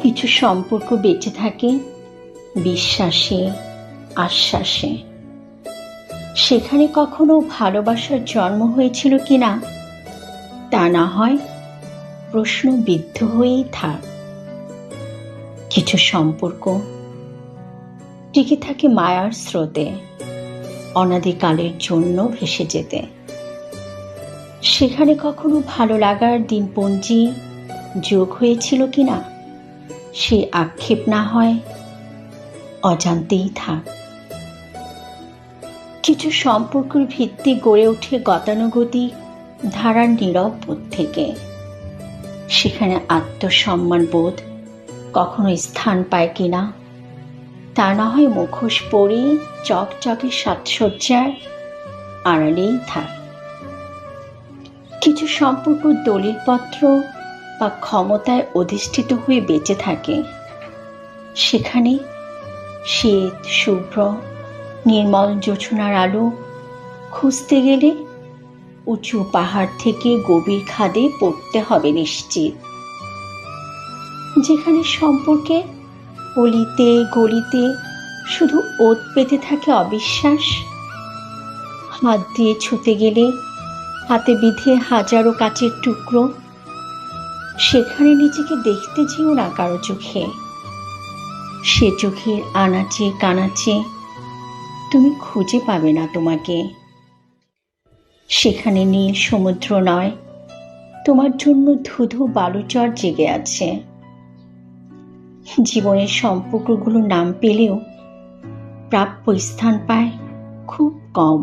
কিছু সম্পর্ক বেঁচে থাকে বিশ্বাসে, আশ্বাসে। সেখানে কখনো ভালোবাসার জন্ম হয়েছিল কিনা তা না হয় প্রশ্নবিদ্ধ হয়েই থাক। কিছু সম্পর্ক টিকে থাকে মায়ার স্রোতে, অনাদিকালের জন্য ভেসে যেতে। সেখানে কখনো ভালো লাগার দিনপঞ্জি যোগ হয়েছিল কিনা সে আক্ষেপ না হয় অজান্তেই থাক। কিছু সম্পর্কের ভিত্তি গড়ে ওঠে গতানুগতিক ধারার নীরব বোধ থেকে। সেখানে আত্মসম্মান বোধ কখনো স্থান পায় কিনা তা না হয় মুখোশ পরে চকচকে সাজসজ্জার আড়ালেই থাক। কিছু সম্পর্ক দলিলপত্র বা ক্ষমতায় অধিষ্ঠিত হয়ে বেঁচে থাকে। সেখানে শীত, শুভ্র, নির্মল জোছনার আলো খুঁজতে গেলে উঁচু পাহাড় থেকে গভীর খাদে পড়তে হবে নিশ্চিত। যেখানে সম্পর্কে অলিতে গলিতে শুধু ওত পেতে থাকে অবিশ্বাস, হাত দিয়ে ছুতে গেলে হাতে বিঁধে হাজারো কাচের টুকরো, সেখানে নিজেকে দেখতে যেও না কারো চোখে। সে চোখের আনাচে কানাচে তুমি খুঁজে পাবে না তোমাকে। সেখানে নীল সমুদ্র নয়, তোমার জন্য ধুধু বালুচর জেগে আছে। জীবনের সম্পর্কগুলো নাম পেলেও প্রাপ্য স্থান পায় খুব কম।